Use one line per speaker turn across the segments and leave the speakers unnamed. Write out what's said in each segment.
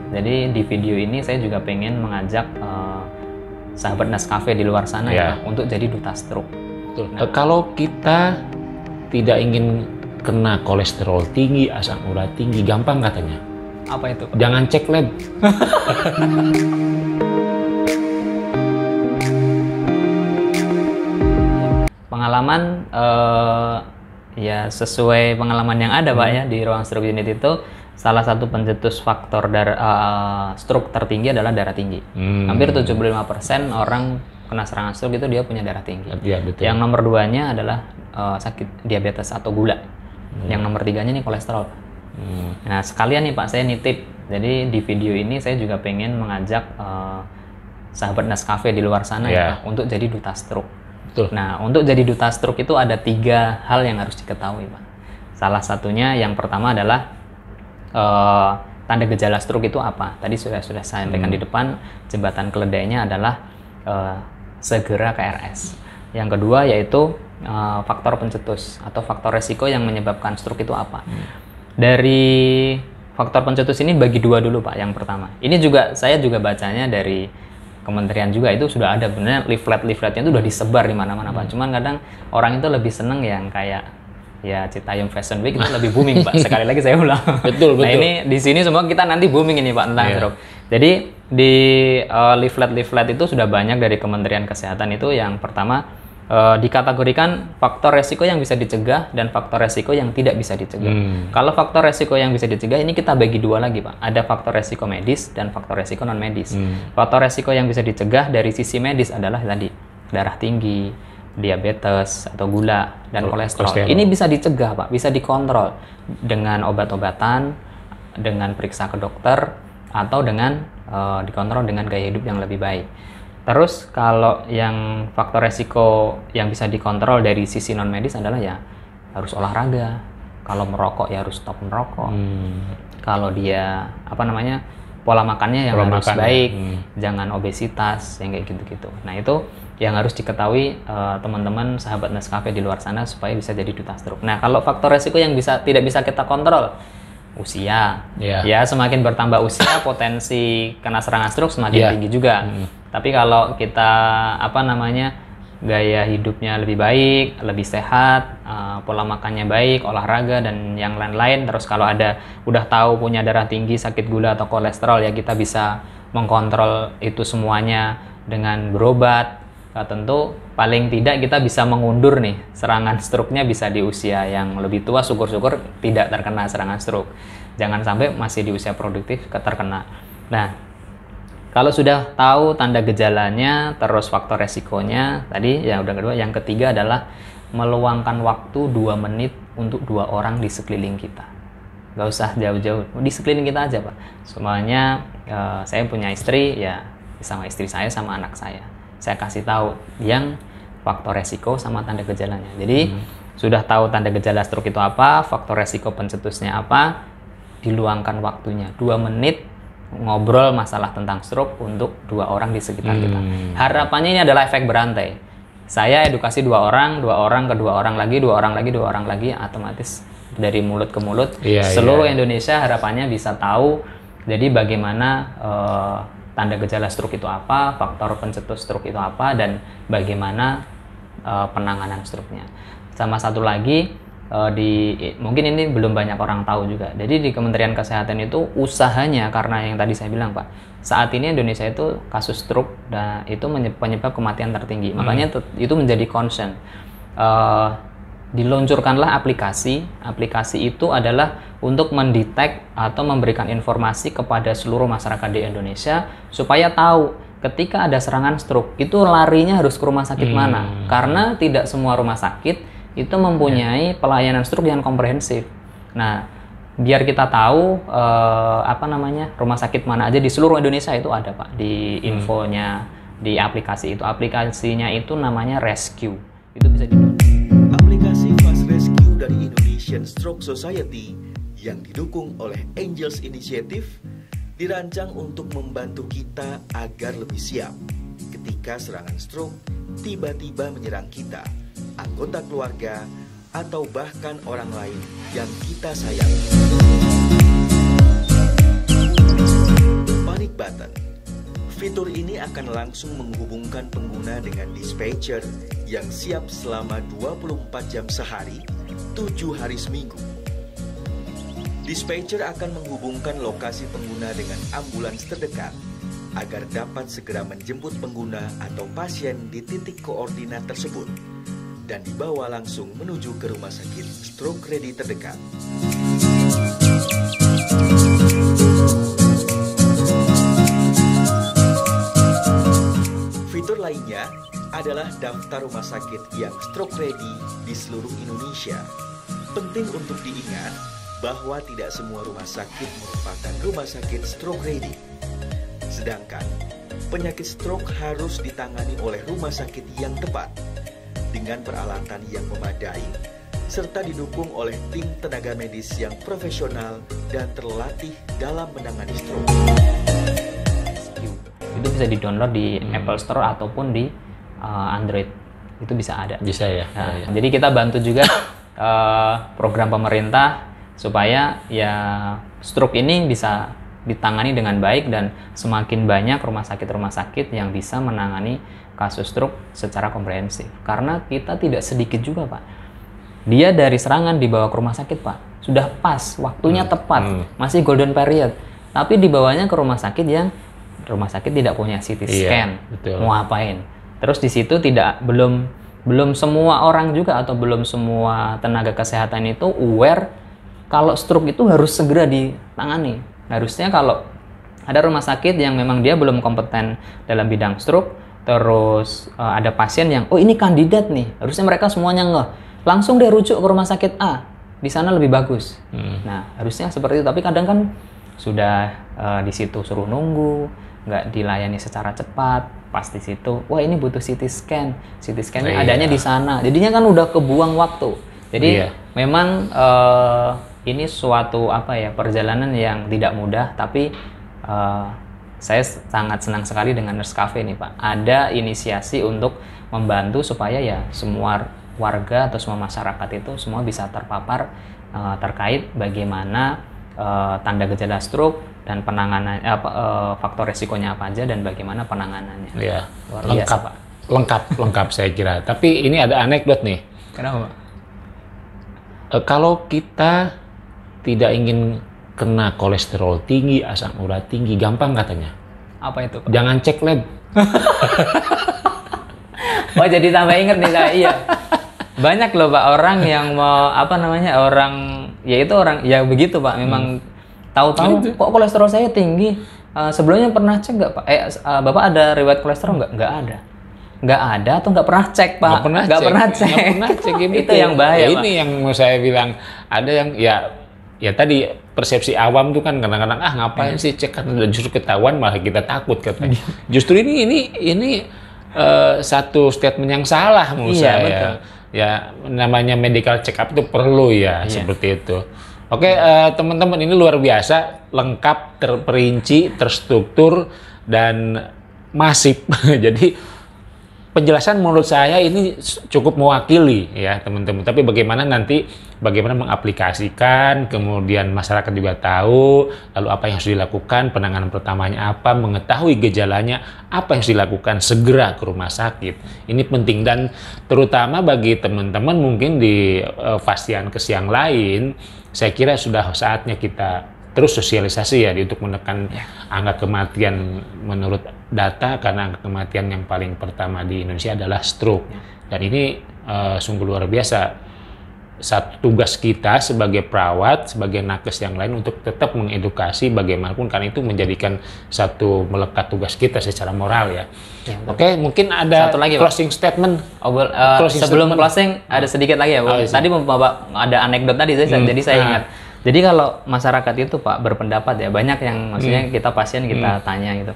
Jadi di video ini saya juga pengen mengajak sahabat Nescafe di luar sana ya untuk jadi duta stroke.
Betul. Nah, kalau kita tidak ingin kena kolesterol tinggi, asam urat tinggi, gampang katanya.
Apa itu, Pak?
Jangan cek lab.
Pengalaman ya sesuai pengalaman yang ada Pak ya di ruang stroke unit itu, salah satu pencetus faktor stroke tertinggi adalah darah tinggi. Hampir 75% orang kena serangan stroke itu dia punya darah tinggi.
Ya, betul.
Yang nomor 2-nya adalah sakit diabetes atau gula. Yang nomor 3-nya nih kolesterol. Nah sekalian nih Pak, saya nitip. Jadi di video ini saya juga pengen mengajak sahabat Nescafe di luar sana ya untuk jadi duta stroke.
Betul.
Nah, untuk jadi duta stroke itu ada 3 hal yang harus diketahui, Pak. Salah satunya yang pertama adalah tanda gejala stroke itu apa? Tadi sudah saya sampaikan di depan, jembatan keledainya adalah segera ke RS. Yang kedua yaitu faktor pencetus atau faktor resiko yang menyebabkan stroke itu apa? Dari faktor pencetus ini bagi 2 dulu, Pak. Yang pertama, ini juga saya juga bacanya dari Kementerian juga, itu sudah ada benar leafletnya itu udah disebar di mana-mana Pak. Cuman kadang orang itu lebih seneng yang kayak ya Citayam Fashion Week itu lebih booming Pak. Sekali lagi saya ulang. Betul. Nah ini di sini semua kita nanti booming ini Pak tentang stroke. Jadi di leaflet itu sudah banyak dari Kementerian Kesehatan itu. Yang pertama dikategorikan faktor resiko yang bisa dicegah dan faktor resiko yang tidak bisa dicegah. Kalau faktor resiko yang bisa dicegah ini kita bagi 2 lagi Pak. Ada faktor resiko medis dan faktor resiko non medis. Faktor resiko yang bisa dicegah dari sisi medis adalah tadi darah tinggi, diabetes atau gula dan kolesterol. Ini bisa dicegah Pak, bisa dikontrol dengan obat-obatan, dengan periksa ke dokter, atau dengan dikontrol dengan gaya hidup yang lebih baik. Terus kalau yang faktor resiko yang bisa dikontrol dari sisi non medis adalah ya harus olahraga. Kalau merokok ya harus stop merokok. Kalau dia pola makannya yang harus baik, jangan obesitas yang kayak gitu-gitu. Nah itu yang harus diketahui teman-teman sahabat Nescafe di luar sana supaya bisa jadi duta stroke. Nah kalau faktor resiko yang tidak bisa kita kontrol, usia, ya semakin bertambah usia potensi kena serangan stroke semakin tinggi juga. Tapi kalau kita gaya hidupnya lebih baik, lebih sehat, pola makannya baik, olahraga dan yang lain-lain. Terus kalau udah tahu punya darah tinggi, sakit gula atau kolesterol ya kita bisa mengkontrol itu semuanya dengan berobat. Tentu paling tidak kita bisa mengundur nih serangan stroke-nya bisa di usia yang lebih tua, syukur-syukur tidak terkena serangan stroke. Jangan sampai masih di usia produktif terkena. Nah, kalau sudah tahu tanda gejalanya, terus faktor resikonya, tadi yang udah kedua, yang ketiga adalah meluangkan waktu 2 menit untuk 2 orang di sekeliling kita. Gak usah jauh-jauh, di sekeliling kita aja Pak. Semuanya saya punya istri, ya sama istri saya sama anak saya. Saya kasih tahu yang faktor resiko sama tanda gejalanya. Jadi sudah tahu tanda gejala stroke itu apa, faktor resiko pencetusnya apa, diluangkan waktunya 2 menit ngobrol masalah tentang stroke untuk 2 orang di sekitar kita. Harapannya ini adalah efek berantai. Saya edukasi 2 orang ke 2 orang lagi, 2 orang lagi, 2 orang lagi, otomatis dari mulut ke mulut seluruh Indonesia harapannya bisa tahu. Jadi bagaimana tanda gejala stroke itu apa, faktor pencetus stroke itu apa, dan bagaimana penanganan stroke-nya. Sama satu lagi, mungkin ini belum banyak orang tahu juga. Jadi di Kementerian Kesehatan itu usahanya, karena yang tadi saya bilang Pak, saat ini Indonesia itu kasus stroke dan itu penyebab kematian tertinggi. Makanya itu menjadi concern. Diluncurkanlah aplikasi itu adalah untuk mendetek atau memberikan informasi kepada seluruh masyarakat di Indonesia supaya tahu ketika ada serangan stroke itu larinya harus ke rumah sakit mana, karena tidak semua rumah sakit itu mempunyai pelayanan stroke yang komprehensif. Nah, biar kita tahu rumah sakit mana aja di seluruh Indonesia itu ada Pak, di infonya di aplikasi itu. Aplikasinya itu namanya Rescue. Itu bisa
Aplikasi Fast Rescue dari Indonesian Stroke Society yang didukung oleh Angels Initiative dirancang untuk membantu kita agar lebih siap ketika serangan stroke tiba-tiba menyerang kita, anggota keluarga, atau bahkan orang lain yang kita sayangi. Fitur ini akan langsung menghubungkan pengguna dengan dispatcher yang siap selama 24 jam sehari, 7 hari seminggu. Dispatcher akan menghubungkan lokasi pengguna dengan ambulans terdekat agar dapat segera menjemput pengguna atau pasien di titik koordinat tersebut dan dibawa langsung menuju ke rumah sakit stroke ready terdekat. Fitur lainnya adalah daftar rumah sakit yang stroke ready di seluruh Indonesia. Penting untuk diingat bahwa tidak semua rumah sakit merupakan rumah sakit stroke ready. Sedangkan penyakit stroke harus ditangani oleh rumah sakit yang tepat dengan peralatan yang memadai serta didukung oleh tim tenaga medis yang profesional dan terlatih dalam menangani stroke.
Itu bisa di-download di Apple Store ataupun di Android. Itu bisa ada.
Bisa ya.
Nah, jadi kita bantu juga program pemerintah supaya ya stroke ini bisa ditangani dengan baik dan semakin banyak rumah sakit yang bisa menangani kasus stroke secara komprehensif. Karena kita tidak sedikit juga, Pak. Dia dari serangan dibawa ke rumah sakit, Pak. Sudah pas, waktunya tepat, masih golden period. Tapi dibawanya ke rumah sakit yang tidak punya CT scan.
Betul.
Mau apain? Terus di situ belum semua orang juga atau belum semua tenaga kesehatan itu aware kalau stroke itu harus segera ditangani. Harusnya kalau ada rumah sakit yang memang dia belum kompeten dalam bidang stroke, terus ada pasien yang, oh ini kandidat nih, harusnya mereka semuanya langsung dia rujuk ke rumah sakit A, di sana lebih bagus. Nah, harusnya seperti itu, tapi kadang kan sudah di situ suruh nunggu, nggak dilayani secara cepat, pas di situ, wah ini butuh CT scan-nya adanya di sana, jadinya kan udah kebuang waktu. Jadi memang ini suatu perjalanan yang tidak mudah, tapi saya sangat senang sekali dengan Nurse Cafe nih, Pak. Ada inisiasi untuk membantu supaya ya semua warga atau semua masyarakat itu semua bisa terpapar terkait bagaimana tanda gejala stroke dan penanganan faktor resikonya apa aja dan bagaimana penanganannya.
Iya.
Luar biasa, Pak.
Lengkap saya kira. Tapi ini ada anekdot nih.
Kenapa, Pak?
Kalau kita tidak ingin kena kolesterol tinggi, asam urat tinggi, gampang katanya.
Apa itu, Pak?
Jangan cek lab.
Oh, jadi tambah inget nih saya. Iya. Banyak loh, Pak, orang yang mau orang ya begitu, Pak. Memang tahu-tahu kok kolesterol saya tinggi. Sebelumnya pernah cek nggak, Pak? Bapak ada riwayat kolesterol nggak? Nggak ada. Nggak ada atau nggak pernah cek, Pak? Nggak pernah cek.
Gitu.
Itu yang bahaya, Pak.
Ini yang mau saya bilang. Ada yang ya tadi persepsi awam tuh kan kadang-kadang ngapain sih cek, kan justru ketahuan malah kita takut katanya. Justru ini satu statement yang salah menurut saya. Betul. Ya namanya medical check up itu perlu seperti itu. Oke, teman-teman, ini luar biasa, lengkap, terperinci, terstruktur dan masif. Jadi penjelasan menurut saya ini cukup mewakili ya teman-teman. Tapi bagaimana mengaplikasikan, kemudian masyarakat juga tahu, lalu apa yang harus dilakukan, penanganan pertamanya apa, mengetahui gejalanya, apa yang harus dilakukan, segera ke rumah sakit. Ini penting, dan terutama bagi teman-teman mungkin di fase yang lain, saya kira sudah saatnya kita terus sosialisasi untuk menekan angka kematian. Menurut data, karena angka kematian yang paling pertama di Indonesia adalah stroke. Dan ini sungguh luar biasa. Satu tugas kita sebagai perawat, sebagai nakes yang lain untuk tetap mengedukasi bagaimanapun, karena itu menjadikan satu melekat tugas kita secara moral ya. Oke, mungkin ada satu lagi, closing statement.
Sebelum closing ada sedikit lagi ya, Pak. Tadi Bapak ada anekdot tadi, jadi saya ingat. Jadi kalau masyarakat itu, Pak, berpendapat ya, banyak yang maksudnya kita pasien kita tanya gitu.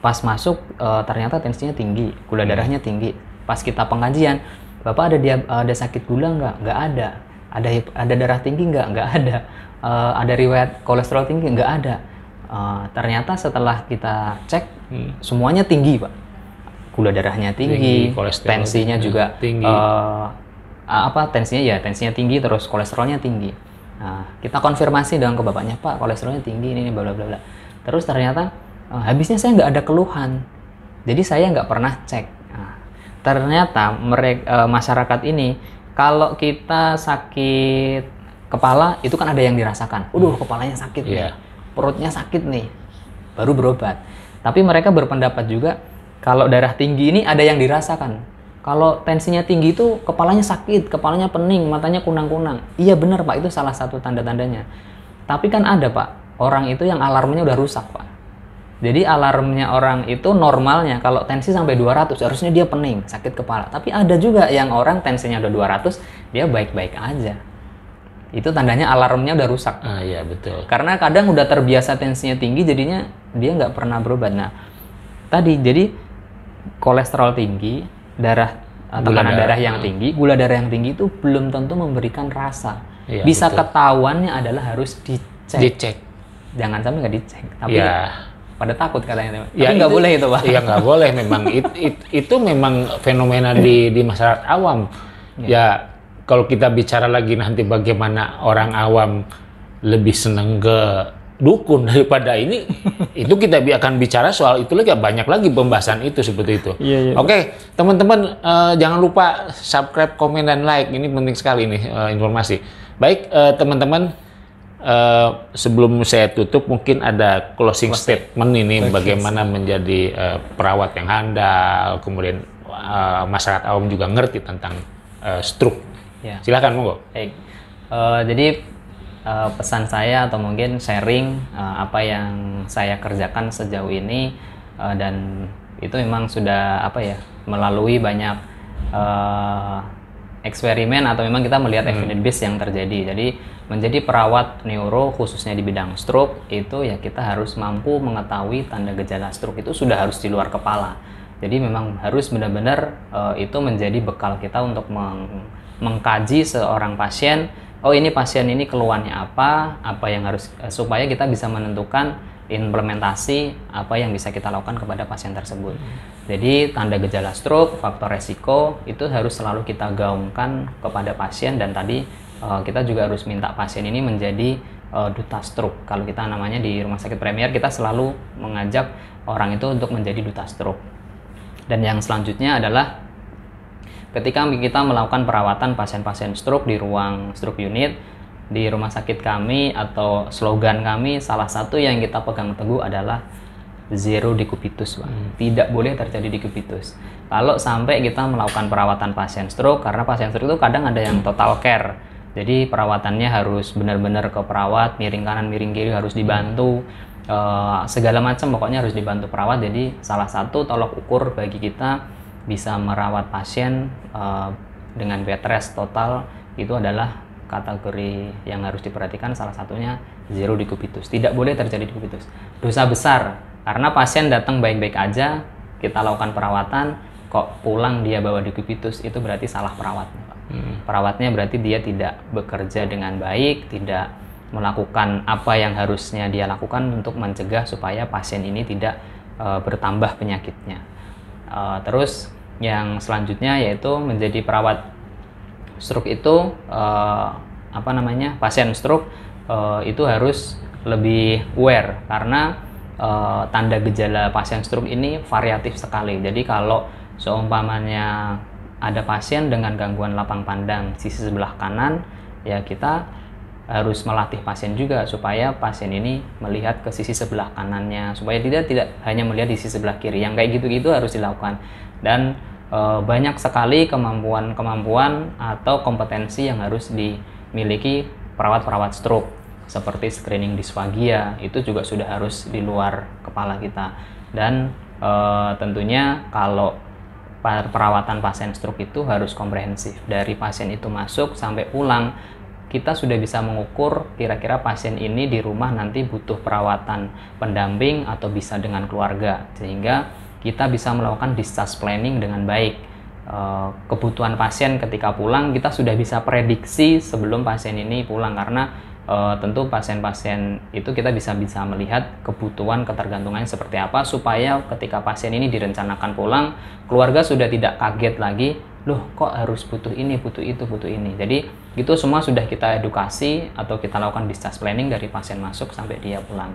Pas masuk ternyata tensinya tinggi, gula darahnya tinggi. Pas kita pengajian, Bapak ada sakit gula nggak? Nggak ada. Ada darah tinggi nggak? Nggak ada. Ada riwayat kolesterol tinggi? Nggak ada. Ternyata setelah kita cek, semuanya tinggi, Pak. Gula darahnya tinggi, tensinya juga tinggi. Tensinya tinggi, terus kolesterolnya tinggi. Nah, kita konfirmasi dengan ke bapaknya, Pak, kolesterolnya tinggi, ini bla bla bla. Terus ternyata habisnya saya nggak ada keluhan, jadi saya nggak pernah cek. Nah, ternyata mereka masyarakat ini kalau kita sakit kepala itu kan ada yang dirasakan, kepalanya sakit nih, perutnya sakit nih, baru berobat. Tapi mereka berpendapat juga kalau darah tinggi ini ada yang dirasakan. Kalau tensinya tinggi itu kepalanya sakit, kepalanya pening, matanya kunang-kunang. Iya benar Pak, itu salah satu tanda-tandanya. Tapi kan ada Pak, orang itu yang alarmnya udah rusak Pak. Jadi alarmnya orang itu normalnya kalau tensi sampai 200 harusnya dia pening, sakit kepala. Tapi ada juga yang orang tensinya udah 200, dia baik-baik aja. Itu tandanya alarmnya udah rusak.
Iya betul.
Karena kadang udah terbiasa tensinya tinggi, jadinya dia nggak pernah berobat. Nah, tadi jadi kolesterol tinggi, tekanan darah yang tinggi, gula darah yang tinggi itu belum tentu memberikan rasa.
Iya,
bisa
betul.
Ketahuannya adalah harus dicek.
Dicek.
Jangan sampai nggak dicek. Tapi pada takut katanya. Tapi nggak boleh itu Pak.
Iya nggak boleh memang. Itu memang fenomena di masyarakat awam. Ya kalau kita bicara lagi nanti bagaimana orang awam lebih seneng ke dukun daripada ini, itu kita akan bicara soal itu lagi, banyak lagi pembahasan itu seperti itu.
Iya.
Oke, teman-teman jangan lupa subscribe, komen, dan like. Ini penting sekali nih informasi. Baik teman-teman, sebelum saya tutup mungkin ada closing statement ini bagaimana menjadi perawat yang handal, kemudian masyarakat awam juga ngerti tentang stroke.
Ya.
Silakan monggo.
Baik. Jadi pesan saya atau mungkin sharing apa yang saya kerjakan sejauh ini, dan itu memang sudah melalui banyak eksperimen atau memang kita melihat evidence base yang terjadi. Jadi menjadi perawat neuro khususnya di bidang stroke itu ya kita harus mampu mengetahui tanda gejala stroke itu sudah harus di luar kepala. Jadi memang harus benar-benar itu menjadi bekal kita untuk mengkaji seorang pasien. Oh ini pasien ini keluhannya apa yang harus, supaya kita bisa menentukan implementasi apa yang bisa kita lakukan kepada pasien tersebut. Jadi tanda gejala stroke, faktor resiko itu harus selalu kita gaungkan kepada pasien, dan tadi kita juga harus minta pasien ini menjadi duta stroke. Kalau kita namanya di Rumah Sakit Premier, kita selalu mengajak orang itu untuk menjadi duta stroke. Dan yang selanjutnya adalah ketika kita melakukan perawatan pasien-pasien stroke di ruang stroke unit, di rumah sakit kami atau slogan kami, salah satu yang kita pegang teguh adalah zero decubitus, Pak. Tidak boleh terjadi decubitus. Kalau sampai kita melakukan perawatan pasien stroke, karena pasien stroke itu kadang ada yang total care. Jadi perawatannya harus benar-benar ke perawat, miring kanan, miring kiri harus dibantu, segala macam pokoknya harus dibantu perawat. Jadi salah satu tolok ukur bagi kita bisa merawat pasien dengan bed rest total itu adalah kategori yang harus diperhatikan, salah satunya zero decubitus. Tidak boleh terjadi decubitus. Dosa besar, karena pasien datang baik-baik aja, kita lakukan perawatan, kok pulang dia bawa decubitus, itu berarti salah perawatnya, Pak. Perawatnya berarti dia tidak bekerja dengan baik, tidak melakukan apa yang harusnya dia lakukan untuk mencegah supaya pasien ini tidak bertambah penyakitnya. Terus yang selanjutnya yaitu menjadi perawat stroke itu pasien stroke itu harus lebih aware, karena tanda gejala pasien stroke ini variatif sekali. Jadi kalau seumpamanya ada pasien dengan gangguan lapang pandang sisi sebelah kanan, ya kita harus melatih pasien juga supaya pasien ini melihat ke sisi sebelah kanannya, supaya tidak hanya melihat di sisi sebelah kiri. Yang kayak gitu-gitu harus dilakukan. Dan banyak sekali kemampuan atau kompetensi yang harus dimiliki perawat-perawat stroke, seperti screening disfagia, itu juga sudah harus di luar kepala kita. Dan tentunya kalau perawatan pasien stroke itu harus komprehensif, dari pasien itu masuk sampai pulang. Kita sudah bisa mengukur kira-kira pasien ini di rumah nanti butuh perawatan pendamping atau bisa dengan keluarga, sehingga kita bisa melakukan discharge planning dengan baik. Kebutuhan pasien ketika pulang kita sudah bisa prediksi sebelum pasien ini pulang, karena tentu pasien-pasien itu kita bisa melihat kebutuhan ketergantungannya seperti apa, supaya ketika pasien ini direncanakan pulang, keluarga sudah tidak kaget lagi, loh kok harus butuh ini, butuh itu, butuh ini. Jadi itu semua sudah kita edukasi atau kita lakukan discharge planning dari pasien masuk sampai dia pulang.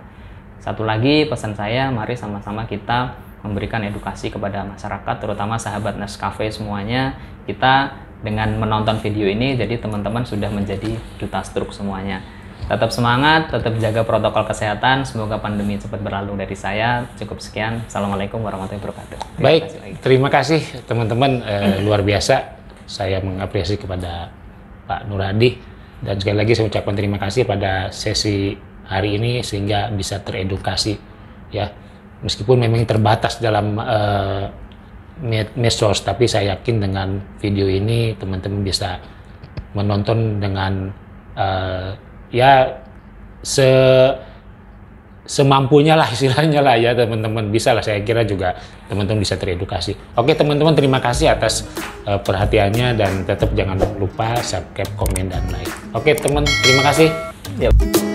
Satu lagi pesan saya, mari sama-sama kita memberikan edukasi kepada masyarakat, terutama sahabat Nescafe semuanya. Kita dengan menonton video ini, jadi teman-teman sudah menjadi duta stroke semuanya. Tetap semangat, tetap jaga protokol kesehatan. Semoga pandemi cepat berlalu dari saya. Cukup sekian. Assalamualaikum warahmatullahi wabarakatuh.
Baik, terima kasih teman-teman. Luar biasa. Saya mengapresiasi kepada Pak Nur Hadi. Dan sekali lagi saya ucapkan terima kasih pada sesi hari ini sehingga bisa teredukasi. Ya, meskipun memang terbatas dalam medsos, tapi saya yakin dengan video ini teman-teman bisa menonton dengan ya semampunya lah istilahnya lah ya teman-teman, bisa lah, saya kira juga teman-teman bisa teredukasi. Oke teman-teman, terima kasih atas perhatiannya dan tetap jangan lupa subscribe, komen, dan like. Oke teman, terima kasih.
Yep.